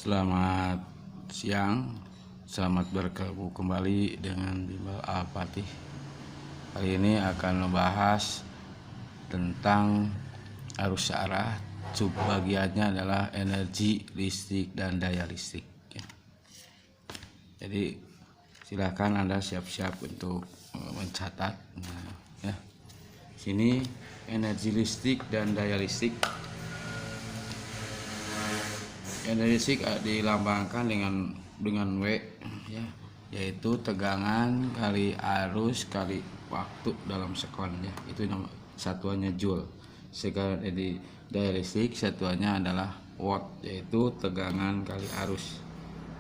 Selamat siang, selamat bergabung kembali dengan Bimbal Al-Fatih. Kali ini akan membahas tentang arus arah. Subbagiannya adalah energi listrik dan daya listrik. Jadi silakan Anda siap-siap untuk mencatat. Sini energi listrik dan daya listrik. Energi listrik dilambangkan dengan W, ya, yaitu tegangan kali arus kali waktu dalam sekon, ya. Itu satuannya joule. Sedangkan di daya listrik satuannya adalah watt, yaitu tegangan kali arus.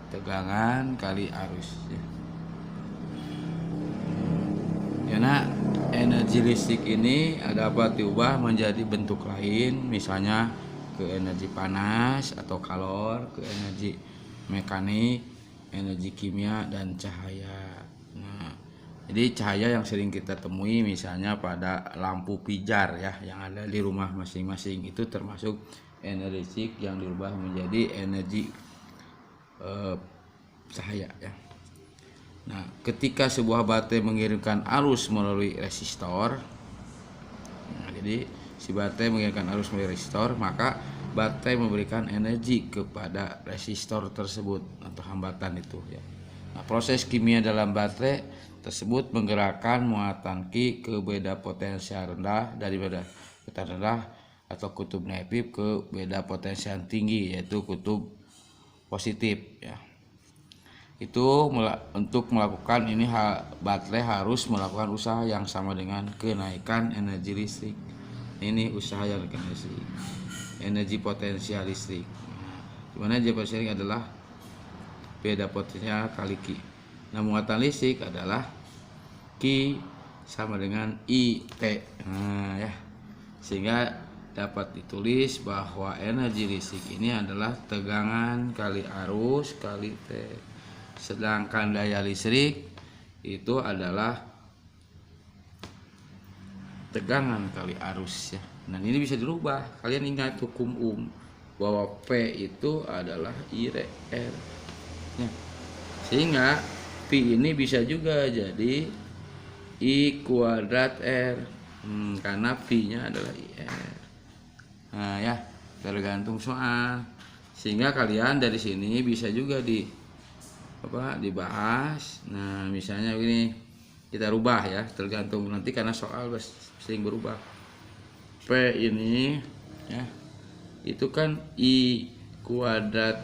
Tegangan kali arus, ya. Karena energi listrik ini dapat diubah menjadi bentuk lain, misalnya ke energi panas atau kalor, ke energi mekanik, energi kimia, dan cahaya. Nah, jadi cahaya yang sering kita temui misalnya pada lampu pijar, ya, yang ada di rumah masing-masing, itu termasuk energi listrik yang diubah menjadi energi cahaya, ya. Nah, ketika sebuah baterai mengirimkan arus melalui resistor, jadi si baterai mengirimkan arus melalui resistor, maka baterai memberikan energi kepada resistor tersebut atau hambatan itu, ya. Nah, proses kimia dalam baterai tersebut menggerakkan muatan Q ke beda potensial rendah daripada kutub rendah atau kutub negatif ke beda potensial tinggi, yaitu kutub positif, ya. Itu untuk melakukan ini, baterai harus melakukan usaha yang sama dengan kenaikan energi listrik. Ini usaha yang energi potensial listrik. Dimana energi potensial listrik adalah beda potensial kali Q. Nah, muatan listrik adalah Q sama dengan IT. Nah, ya. Sehingga dapat ditulis bahwa energi listrik ini adalah tegangan kali arus kali T. Sedangkan daya listrik itu adalah tegangan kali arus, ya. Nah, ini bisa dirubah. Kalian ingat hukum bahwa P itu adalah I R, ya. Sehingga P ini bisa juga jadi I kuadrat R, karena P-nya adalah IR. Nah, ya, tergantung soal. Sehingga kalian dari sini bisa juga dibahas. Nah, misalnya ini kita rubah, ya, tergantung nanti karena soal sering berubah. P ini, ya, itu kan I kuadrat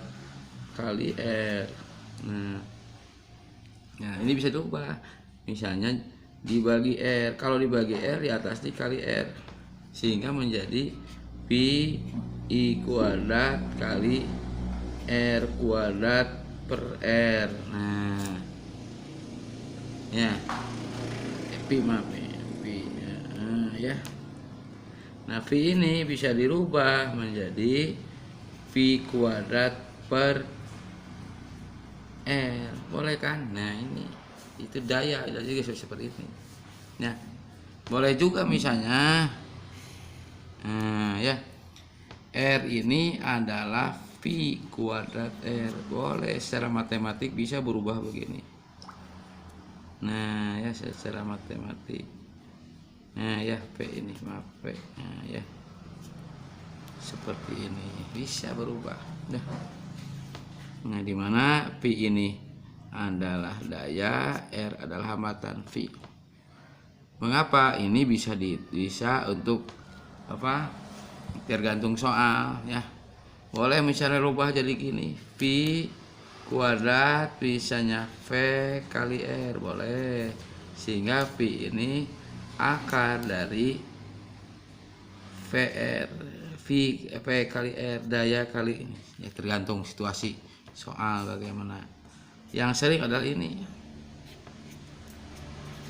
kali R. Nah, ini bisa diubah. Misalnya dibagi R. Kalau dibagi R di atas dikali R, sehingga menjadi P I kuadrat kali R kuadrat per R. Nah, ya, P ya. Nah, V ini bisa dirubah menjadi V kuadrat per R, boleh kan? Nah, ini itu daya juga seperti ini. Nah, boleh juga misalnya, ya, R ini adalah V kuadrat R. Boleh secara matematik bisa berubah begini. Nah, ya, secara matematik. Nah, ya, P ini, maaf, P. Nah, ya, seperti ini bisa berubah. Nah, dimana P ini adalah daya, R adalah hambatan V. Mengapa ini bisa untuk apa? Tergantung soal, ya. Boleh misalnya rubah jadi gini, V kuadrat bisanya V kali R, boleh. Sehingga V ini akar dari VR, V kali R, daya kali ini, ya, tergantung situasi soal bagaimana. Yang sering adalah ini, V,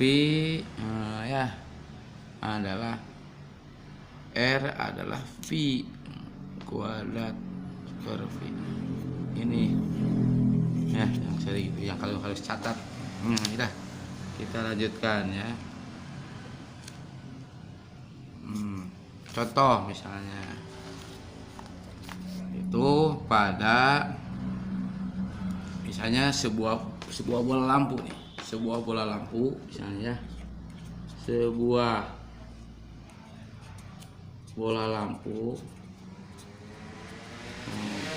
ya, adalah R adalah V kuadrat per V. Ini, ya, yang sering, yang kalian harus catat. Kita lanjutkan, ya. Contoh misalnya itu pada misalnya sebuah bola lampu nih, sebuah bola lampu misalnya ya, sebuah bola lampu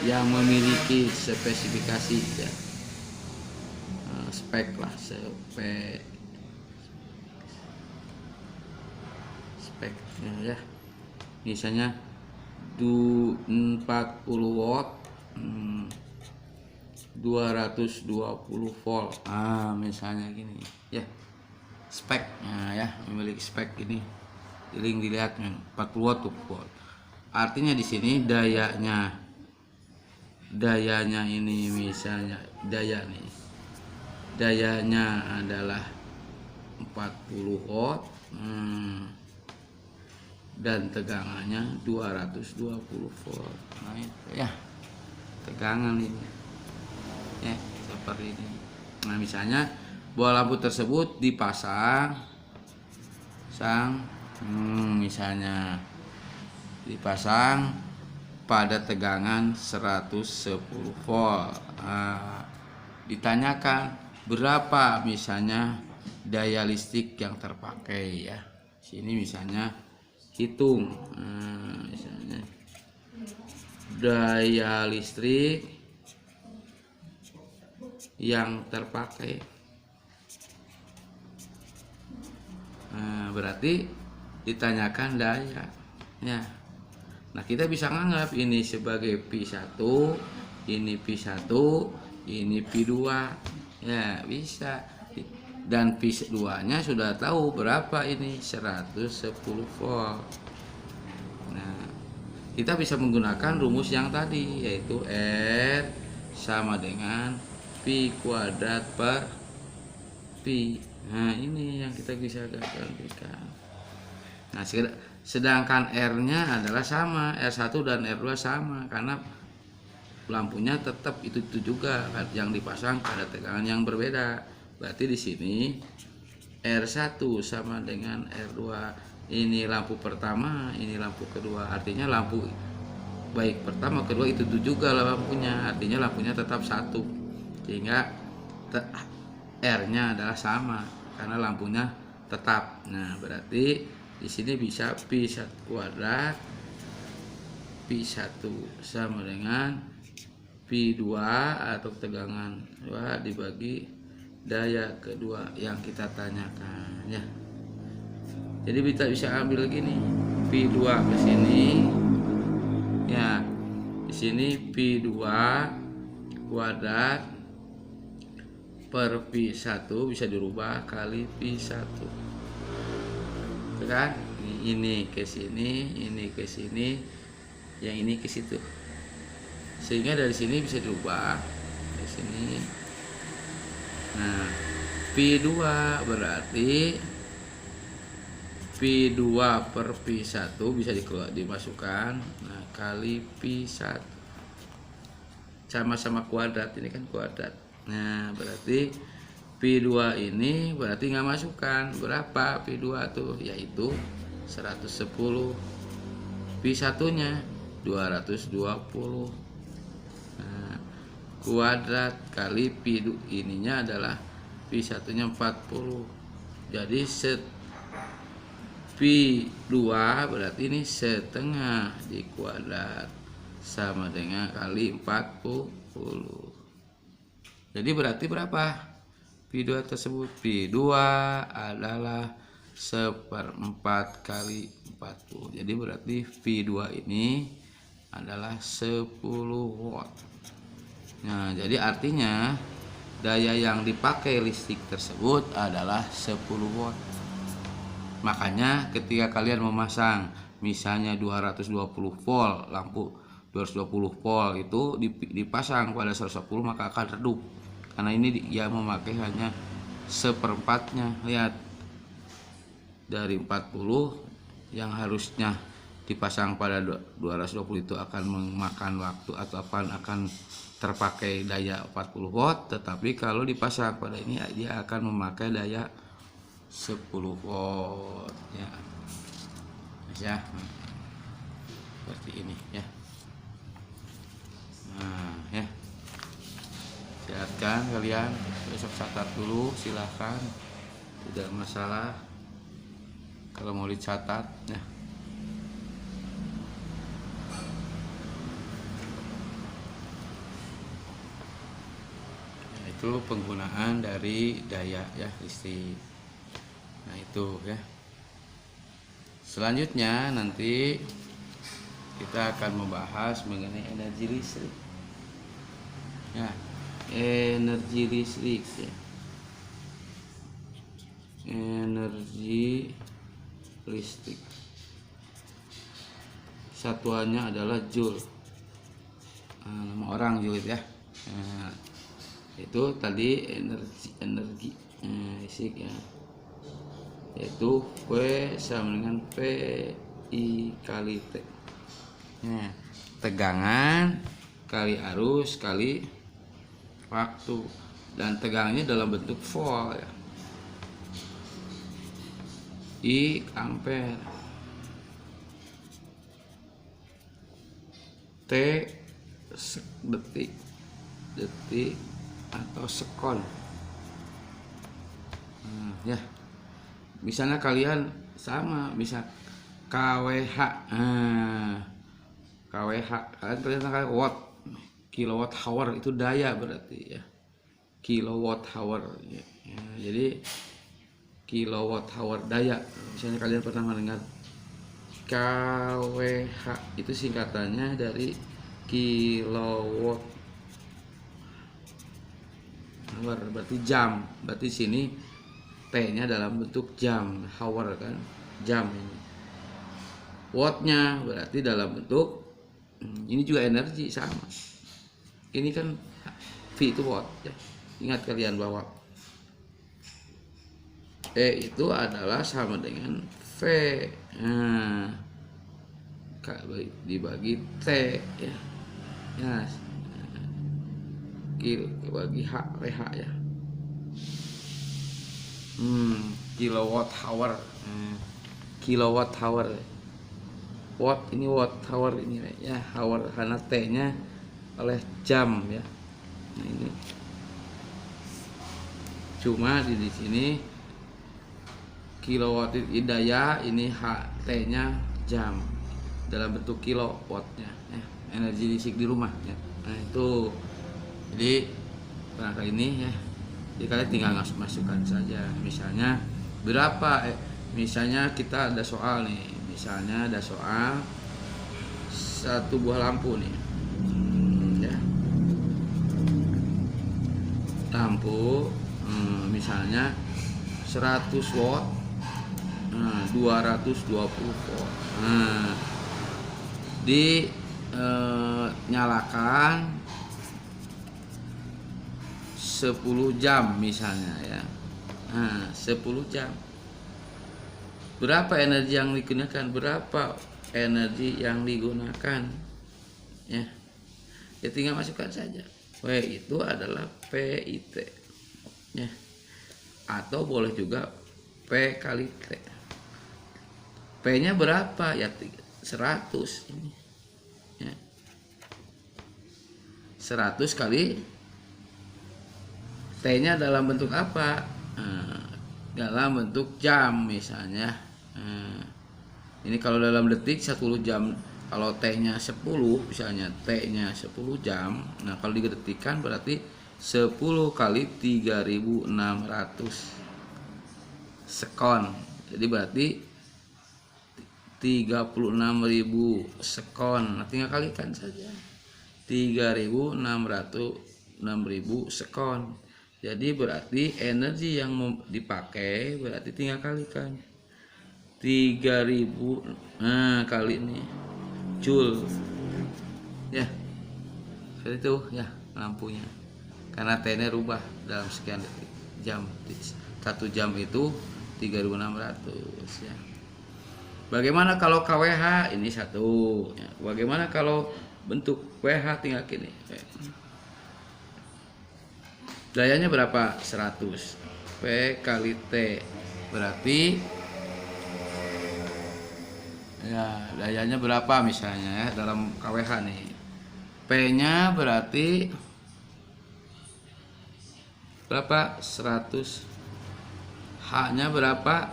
yang memiliki spesifikasi ya, spek lah, spek ya, misalnya 40 watt, 220 volt, misalnya gini ya, speknya ya, memiliki spek ini, dilihat 40 watt tuh volt. Artinya di sini dayanya ini misalnya dayanya adalah 40 watt, dan tegangannya 220 volt. Nah itu ya, tegangan ini ya, seperti ini. Nah misalnya bola lampu tersebut dipasang misalnya dipasang pada tegangan 110 volt. Ditanyakan berapa misalnya daya listrik yang terpakai ya. Sini misalnya hitung, misalnya daya listrik yang terpakai, berarti ditanyakan daya ya. Nah kita bisa menganggap ini sebagai P1, ini P1, ini P2 ya, bisa. Dan P2 nya sudah tahu berapa ini, 110 volt. Nah kita bisa menggunakan rumus yang tadi, yaitu R sama dengan P kuadrat per P. Nah ini yang kita bisa gantikan. Nah sedangkan R-nya adalah sama, R1 dan R2 sama, karena lampunya tetap itu juga yang dipasang pada tegangan yang berbeda. Berarti di sini R1 sama dengan R2. Ini lampu pertama, ini lampu kedua. Artinya lampu baik pertama, kedua itu juga lampunya. Artinya lampunya tetap satu. Sehingga R-nya adalah sama karena lampunya tetap. Nah, berarti di sini bisa P1 kuadrat, P1 sama dengan P2 atau tegangan 2 dibagi daya kedua yang kita tanyakan ya. Jadi kita bisa ambil gini, P2 ke sini ya. Di sini P2 kuadrat per P1 bisa dirubah kali P1. Kan? Ini ke sini, ini ke sini, yang ini ke situ. Sehingga dari sini bisa dirubah ke sini. Nah, P2 berarti P2 per P1 bisa dimasukkan. Nah, kali P1. Sama-sama kuadrat, ini kan kuadrat. Nah, berarti P2 ini berarti nggak masukkan. Berapa P2 tuh? Yaitu 110. P1 nya 220. Nah, kuadrat kali P2 ininya adalah P1 nya 40. Jadi P2 berarti ini setengah dikuadrat sama dengan kali 40. Jadi berarti berapa P2 tersebut? P2 adalah 1/4 kali 40. Jadi berarti P2 ini adalah 10 watt. Nah, jadi artinya daya yang dipakai listrik tersebut adalah 10 watt. Makanya ketika kalian memasang misalnya 220 volt, lampu 220 volt itu dipasang pada 110, maka akan redup. Karena ini dia memakai hanya 1/4-nya. Lihat, dari 40 yang harusnya dipasang pada 220 itu akan memakan waktu atau akan terpakai daya 40 watt, tetapi kalau dipasang pada ini dia akan memakai daya 10 watt ya. Ya. Seperti ini ya. Nah, ya. lanjutkan kalian, besok catat dulu silahkan, tidak masalah kalau mau dicatat ya. Itu penggunaan dari daya ya listrik. Nah itu ya. Selanjutnya nanti kita akan membahas mengenai energi listrik. Ya, energi listrik ya. Energi listrik. Satuannya adalah joule. Nama orang joule ya. Itu tadi energi listrik ya, yaitu V sama dengan PI kali T. Nah, tegangan kali arus kali waktu, dan tegangannya dalam bentuk volt ya. I ampere. T detik atau sekon. Ya, misalnya kalian sama, bisa kWh. kWh kalian tahu watt, kilowatt hour itu daya berarti ya, kilowatt hour ya. Jadi kilowatt hour daya. Misalnya kalian pernah mendengar kWh, itu singkatannya dari kilowatt hour, berarti jam. Berarti sini T-nya dalam bentuk jam, hour kan, jam ini. Watt-nya berarti dalam bentuk, ini juga energi sama. Ini kan V itu watt ya. Ingat kalian bahwa E itu adalah sama dengan V. Dibagi T ya. Ya. Bagi WH ya. Kilowatt hour. Kilowatt hour. Watt ini watt, hour ini ya, hour karena T-nya oleh jam ya. Nah ini cuma di sini kilowatt ini daya, ini T-nya jam dalam bentuk kilowattnya ya, energi listrik di rumah ya. Nah itu, jadi barangkali ini ya, jadi kalian tinggal masukkan saja. Misalnya berapa, misalnya kita ada soal nih, misalnya ada soal satu buah lampu nih ya, lampu misalnya 100 watt, 220 volt. Nyalakan 10 jam misalnya ya. 10 jam. Berapa energi yang digunakan? Berapa energi yang digunakan? Ya. Ya tinggal masukkan saja. W itu adalah PIT. Ya. Atau boleh juga P kali T. P-nya berapa? Ya 100 ini. Ya. 100 kali T-nya dalam bentuk apa? Dalam bentuk jam misalnya. Ini kalau dalam detik 10 jam. Kalau T-nya 10 misalnya, T-nya 10 jam. Nah, kalau didetikkan berarti 10 kali 3600 sekon. Jadi berarti 36.000 sekon. Nah, tinggal kalikan saja. 3.600 6.000 sekon. Jadi berarti energi yang dipakai berarti tinggal kalikan 3.000 kali ini joule ya. Seperti itu ya lampunya. Karena T-nya rubah dalam sekian detik jam. 1 jam itu 3.600 ya. Bagaimana kalau kWh? Ini satu ya. Bagaimana kalau bentuk WH? Tinggal gini. Dayanya berapa? 100. P kali T berarti ya dayanya berapa misalnya ya dalam kWh nih. P nya berarti berapa? 100. H-nya berapa?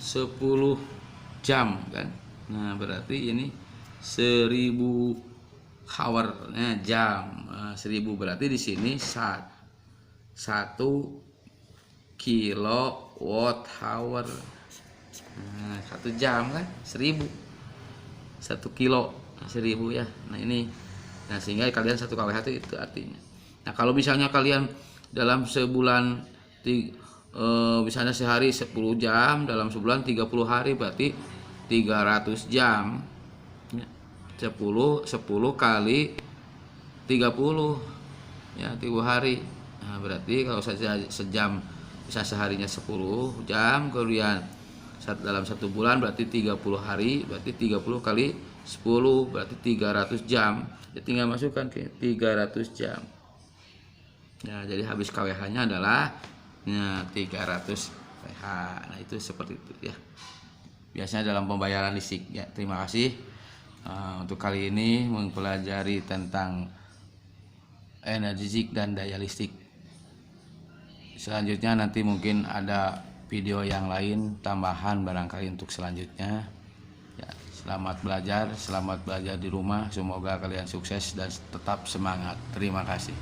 10 jam kan. Nah, berarti ini 1000 hour, jam. 1000 berarti di sini 1 kilowatt hour. Nah, 1 jam kan 1000. 1 kilo 1000 ya. Nah, ini. Nah, sehingga kalian 1 kWh itu artinya. Nah, kalau misalnya kalian dalam sebulan misalnya sehari 10 jam, dalam sebulan 30 hari berarti 300 jam. 10 kali 30 ya, 30 hari. Nah, berarti kalau saja sejam bisa seharinya 10 jam, kemudian dalam 1 bulan berarti 30 hari, berarti 30 kali 10 berarti 300 jam. Ya, tinggal masukkan ke 300 jam. Ya, jadi habis KWH-nya adalah 300 kWh. Nah, itu seperti itu ya. Biasanya dalam pembayaran listrik ya. Terima kasih. Untuk kali ini mempelajari tentang energi listrik dan daya listrik. Selanjutnya nanti mungkin ada video yang lain tambahan barangkali untuk selanjutnya ya. Selamat belajar di rumah. Semoga kalian sukses dan tetap semangat. Terima kasih.